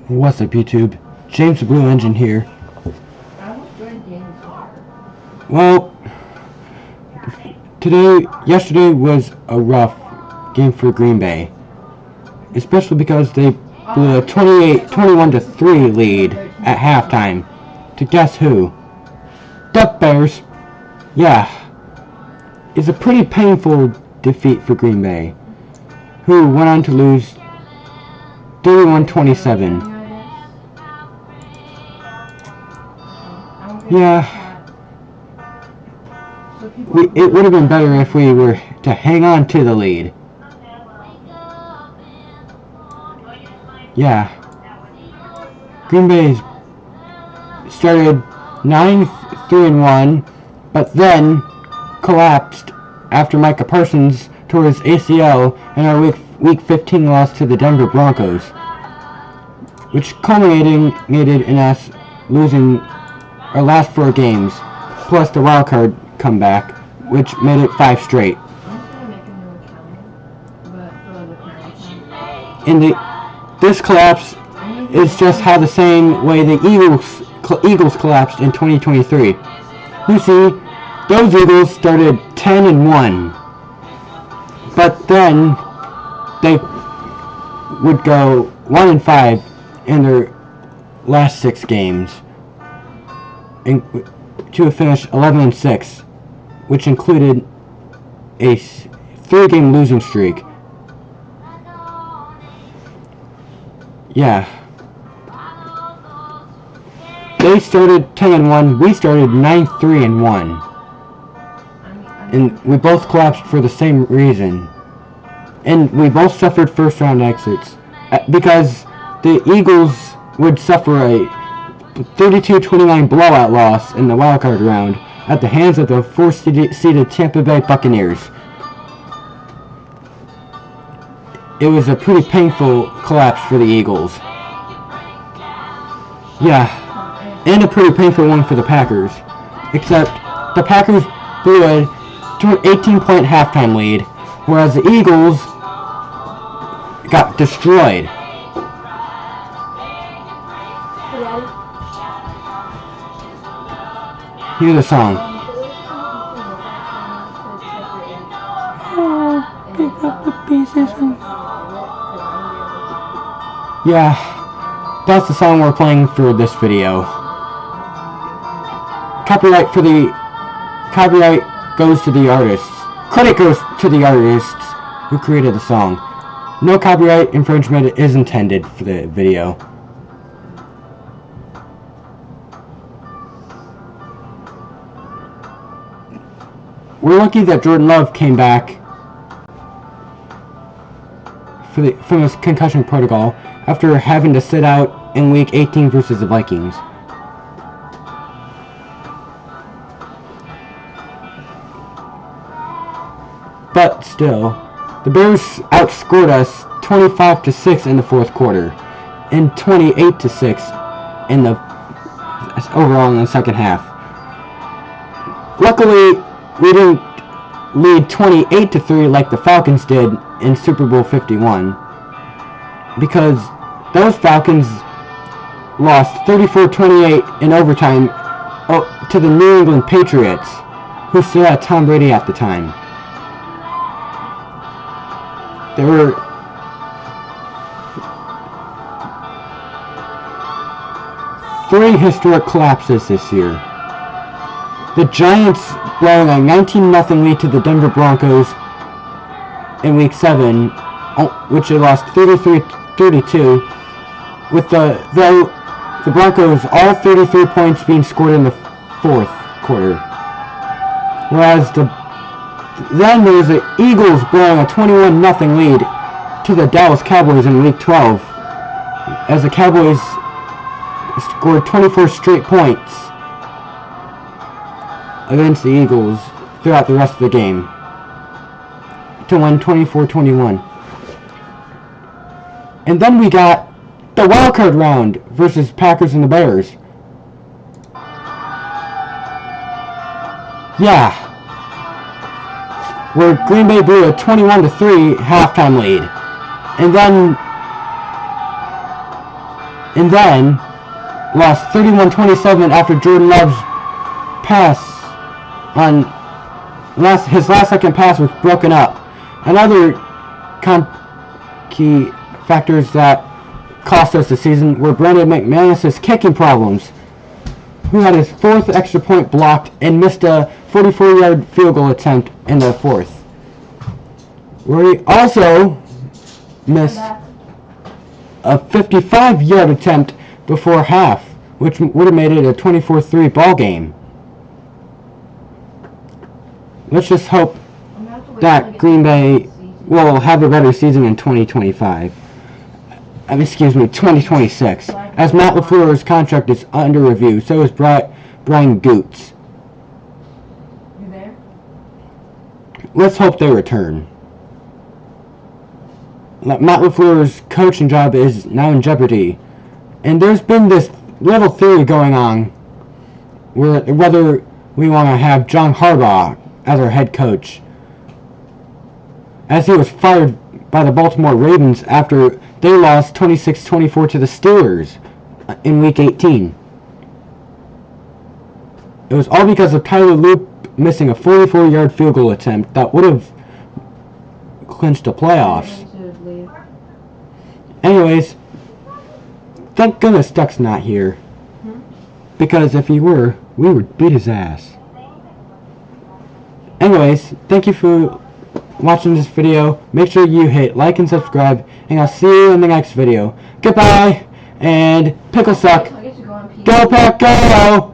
What's up, YouTube? James the Blue Engine here. Well, yesterday was a rough game for Green Bay, especially because they blew a 21-3 lead at halftime to guess who? The Bears. Yeah, it's a pretty painful defeat for Green Bay, who went on to lose 31-27. Yeah, it would have been better if we were to hang on to the lead. Yeah, Green Bay started 9-3-1, but then collapsed after Micah Parsons tore his ACL in our Week 15 loss to the Denver Broncos, which culminated in us losing our last 4 games, plus the wildcard comeback, which made it 5 straight. This collapse is just how the same way the Eagles collapsed in 2023. You see, those Eagles started 10-1, but then they would go 1-5 in their last 6 games, and to finish 11-6, which included a 3-game losing streak. Yeah. They started 10-1, we started 9-3-1. And we both collapsed for the same reason. And we both suffered first round exits, because the Eagles would suffer a 32-29 blowout loss in the wildcard round at the hands of the 4th-seeded Tampa Bay Buccaneers. It was a pretty painful collapse for the Eagles. Yeah, and a pretty painful one for the Packers. Except the Packers blew a 18-point halftime lead, whereas the Eagles got destroyed. Hear the song. Pick up the pieces. Yeah, that's the song we're playing for this video. Copyright goes to the artists. Credit goes to the artists who created the song. No copyright infringement is intended for the video. We're lucky that Jordan Love came back from his concussion protocol after having to sit out in Week 18 versus the Vikings. But still, the Bears outscored us 25-6 in the 4th quarter and 28-6 in the overall in the second half. Luckily, we didn't lead 28-3 like the Falcons did in Super Bowl 51, because those Falcons lost 34-28 in overtime to the New England Patriots, who still had Tom Brady at the time. There were three historic collapses this year. The Giants blowing a 19-0 lead to the Denver Broncos in Week 7, which they lost 33-32, with the Broncos all 33 points being scored in the 4th quarter. Whereas then there was the Eagles blowing a 21-0 lead to the Dallas Cowboys in Week 12, as the Cowboys scored 24 straight points against the Eagles throughout the rest of the game to win 24-21. And then we got the wildcard round versus Packers and the Bears. Yeah. where Green Bay blew a 21-3 halftime lead. And then lost 31-27 after Jordan Love's pass on his last second pass was broken up. Another key factors that cost us the season were Brandon McManus's kicking problems, who had his fourth extra point blocked and missed a 44-yard field goal attempt in the fourth, where he also missed a 55-yard attempt before half, which would have made it a 24-3 ball game. Let's just hope that Green Bay will have a better season in 2025. 2026. As Matt LaFleur's contract is under review, so is Brian Goots. You there? Let's hope they return. Matt LaFleur's coaching job is now in jeopardy. And there's been this little theory going on whether we want to have John Harbaugh as our head coach, as he was fired by the Baltimore Ravens after they lost 26-24 to the Steelers in Week 18. It was all because of Tyler Loop missing a 44-yard field goal attempt that would have clinched the playoffs. Anyways, thank goodness Duck's not here, because if he were, we would beat his ass. Anyways, thank you for watching this video. Make sure you hit like and subscribe, and I'll see you in the next video. Goodbye, and pickle suck. Go Pack Go!